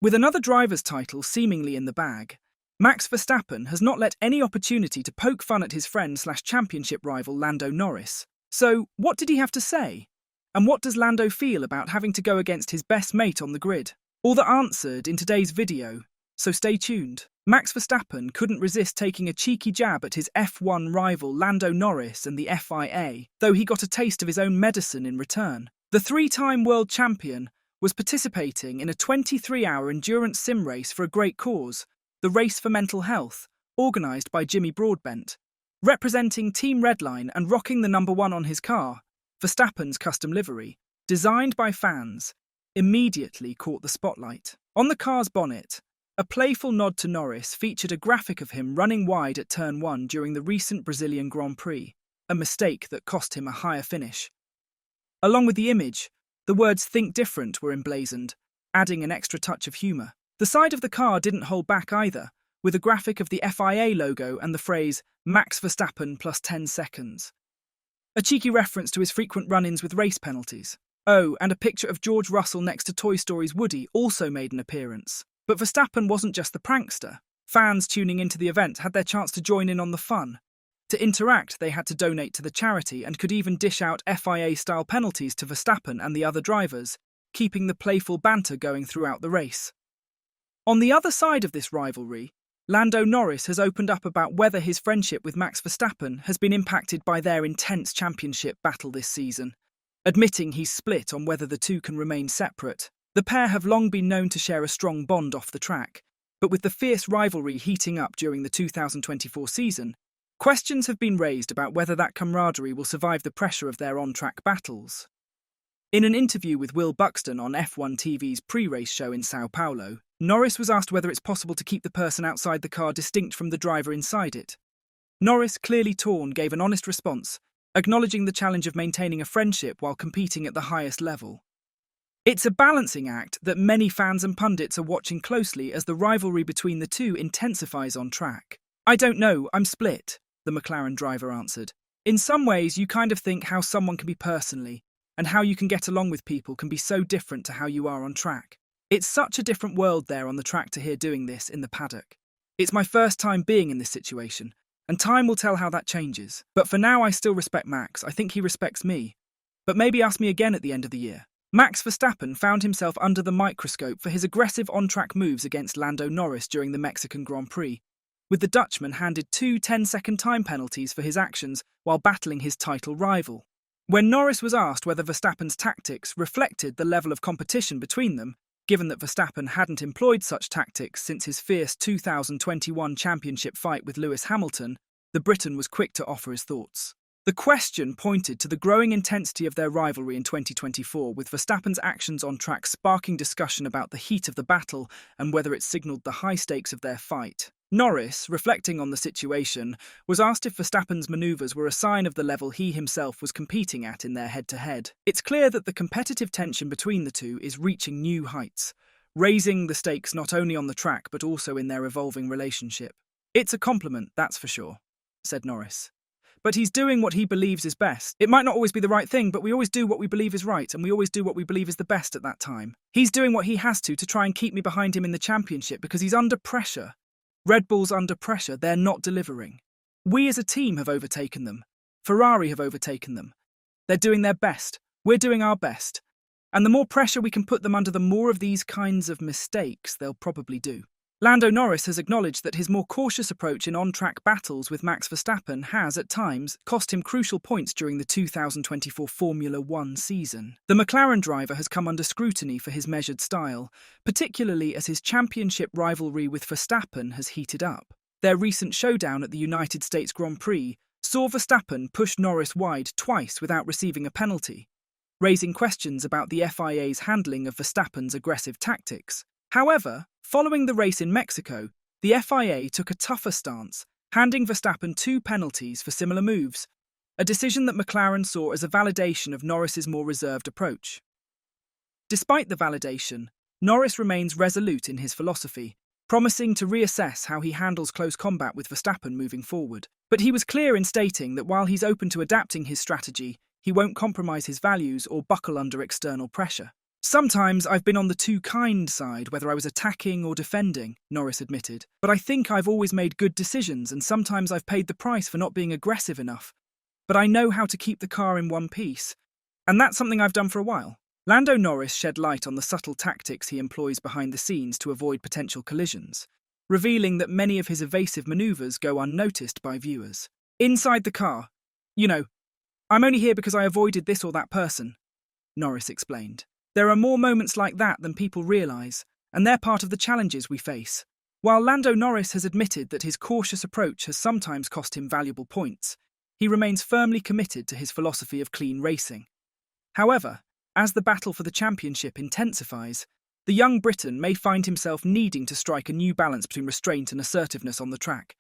With another driver's title seemingly in the bag, Max Verstappen has not let any opportunity to poke fun at his friend/championship rival Lando Norris. So, what did he have to say? And what does Lando feel about having to go against his best mate on the grid? All that answered in today's video, so stay tuned. Max Verstappen couldn't resist taking a cheeky jab at his F1 rival Lando Norris and the FIA, though he got a taste of his own medicine in return. The three-time world champion was participating in a 23-hour endurance sim race for a great cause, the Race for Mental Health, organised by Jimmy Broadbent. Representing Team Redline and rocking the number 1 on his car, Verstappen's custom livery, designed by fans, immediately caught the spotlight. On the car's bonnet, a playful nod to Norris featured a graphic of him running wide at Turn 1 during the recent Brazilian Grand Prix, a mistake that cost him a higher finish. Along with the image, the words "Think Different" were emblazoned, adding an extra touch of humour. The side of the car didn't hold back either, with a graphic of the FIA logo and the phrase "Max Verstappen plus 10 seconds." A cheeky reference to his frequent run-ins with race penalties. Oh, and a picture of George Russell next to Toy Story's Woody also made an appearance. But Verstappen wasn't just the prankster. Fans tuning into the event had their chance to join in on the fun. To interact, they had to donate to the charity and could even dish out FIA-style penalties to Verstappen and the other drivers, keeping the playful banter going throughout the race. On the other side of this rivalry, Lando Norris has opened up about whether his friendship with Max Verstappen has been impacted by their intense championship battle this season, admitting he's split on whether the two can remain separate. The pair have long been known to share a strong bond off the track, but with the fierce rivalry heating up during the 2024 season, questions have been raised about whether that camaraderie will survive the pressure of their on-track battles. In an interview with Will Buxton on F1 TV's pre-race show in Sao Paulo, Norris was asked whether it's possible to keep the person outside the car distinct from the driver inside it. Norris, clearly torn, gave an honest response, acknowledging the challenge of maintaining a friendship while competing at the highest level. It's a balancing act that many fans and pundits are watching closely as the rivalry between the two intensifies on track. "I don't know, I'm split," the McLaren driver answered. "In some ways, you kind of think how someone can be personally, and how you can get along with people can be so different to how you are on track. It's such a different world there on the track to here doing this in the paddock. It's my first time being in this situation, and time will tell how that changes. But for now, I still respect Max. I think he respects me. But maybe ask me again at the end of the year." Max Verstappen found himself under the microscope for his aggressive on-track moves against Lando Norris during the Mexican Grand Prix, with the Dutchman handed 2 10-second time penalties for his actions while battling his title rival. When Norris was asked whether Verstappen's tactics reflected the level of competition between them, given that Verstappen hadn't employed such tactics since his fierce 2021 championship fight with Lewis Hamilton, the Briton was quick to offer his thoughts. The question pointed to the growing intensity of their rivalry in 2024, with Verstappen's actions on track sparking discussion about the heat of the battle and whether it signalled the high stakes of their fight. Norris, reflecting on the situation, was asked if Verstappen's manoeuvres were a sign of the level he himself was competing at in their head-to-head. "It's clear that the competitive tension between the two is reaching new heights, raising the stakes not only on the track but also in their evolving relationship. It's a compliment, that's for sure," said Norris. "But he's doing what he believes is best. It might not always be the right thing, but we always do what we believe is right, and we always do what we believe is the best at that time. He's doing what he has to try and keep me behind him in the championship because he's under pressure. Red Bull's under pressure, they're not delivering. We as a team have overtaken them. Ferrari have overtaken them. They're doing their best. We're doing our best. And the more pressure we can put them under, the more of these kinds of mistakes they'll probably do." Lando Norris has acknowledged that his more cautious approach in on-track battles with Max Verstappen has, at times, cost him crucial points during the 2024 Formula One season. The McLaren driver has come under scrutiny for his measured style, particularly as his championship rivalry with Verstappen has heated up. Their recent showdown at the United States Grand Prix saw Verstappen push Norris wide twice without receiving a penalty, raising questions about the FIA's handling of Verstappen's aggressive tactics. However, following the race in Mexico, the FIA took a tougher stance, handing Verstappen 2 penalties for similar moves, a decision that McLaren saw as a validation of Norris's more reserved approach. Despite the validation, Norris remains resolute in his philosophy, promising to reassess how he handles close combat with Verstappen moving forward. But he was clear in stating that while he's open to adapting his strategy, he won't compromise his values or buckle under external pressure. Sometimes I've been on the too kind side, whether I was attacking or defending, Norris admitted. But I think I've always made good decisions, and sometimes I've paid the price for not being aggressive enough. But I know how to keep the car in one piece. And that's something I've done for a while. Lando Norris shed light on the subtle tactics he employs behind the scenes to avoid potential collisions, revealing that many of his evasive maneuvers go unnoticed by viewers. Inside the car, I'm only here because I avoided this or that person, Norris explained. There are more moments like that than people realise, and they're part of the challenges we face. While Lando Norris has admitted that his cautious approach has sometimes cost him valuable points, he remains firmly committed to his philosophy of clean racing. However, as the battle for the championship intensifies, the young Briton may find himself needing to strike a new balance between restraint and assertiveness on the track.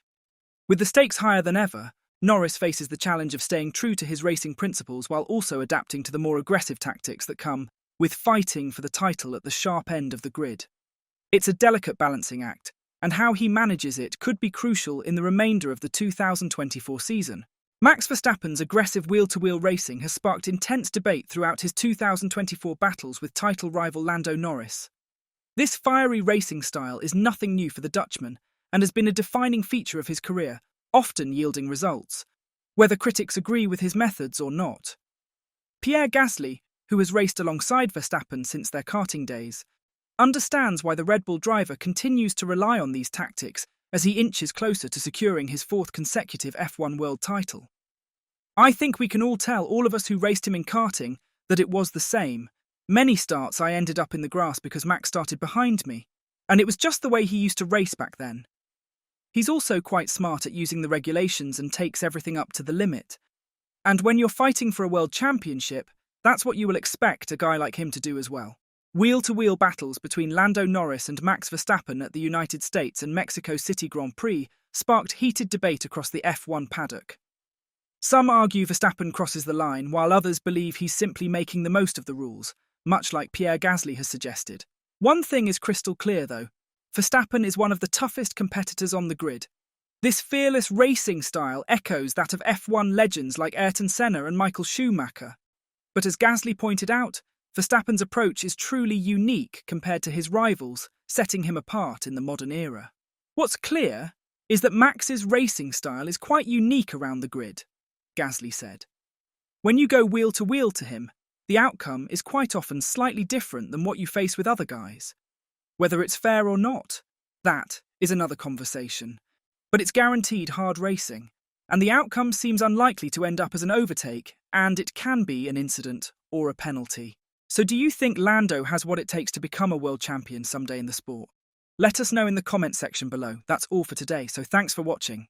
With the stakes higher than ever, Norris faces the challenge of staying true to his racing principles while also adapting to the more aggressive tactics that come with fighting for the title at the sharp end of the grid. It's a delicate balancing act, and how he manages it could be crucial in the remainder of the 2024 season. Max Verstappen's aggressive wheel-to-wheel racing has sparked intense debate throughout his 2024 battles with title rival Lando Norris. This fiery racing style is nothing new for the Dutchman and has been a defining feature of his career, often yielding results, whether critics agree with his methods or not. Pierre Gasly, who has raced alongside Verstappen since their karting days, understands why the Red Bull driver continues to rely on these tactics as he inches closer to securing his fourth consecutive F1 world title. I think we can all tell, all of us who raced him in karting, that it was the same. Many starts I ended up in the grass because Max started behind me, and it was just the way he used to race back then. He's also quite smart at using the regulations and takes everything up to the limit. And when you're fighting for a world championship, that's what you will expect a guy like him to do as well. Wheel-to-wheel battles between Lando Norris and Max Verstappen at the United States and Mexico City Grand Prix sparked heated debate across the F1 paddock. Some argue Verstappen crosses the line, while others believe he's simply making the most of the rules, much like Pierre Gasly has suggested. One thing is crystal clear, though. Verstappen is one of the toughest competitors on the grid. This fearless racing style echoes that of F1 legends like Ayrton Senna and Michael Schumacher. But as Gasly pointed out, Verstappen's approach is truly unique compared to his rivals, setting him apart in the modern era. What's clear is that Max's racing style is quite unique around the grid, Gasly said. When you go wheel-to-wheel to him, the outcome is quite often slightly different than what you face with other guys. Whether it's fair or not, that is another conversation. But it's guaranteed hard racing, and the outcome seems unlikely to end up as an overtake, and it can be an incident or a penalty. So do you think Lando has what it takes to become a world champion someday in the sport? Let us know in the comment section below. That's all for today, so thanks for watching.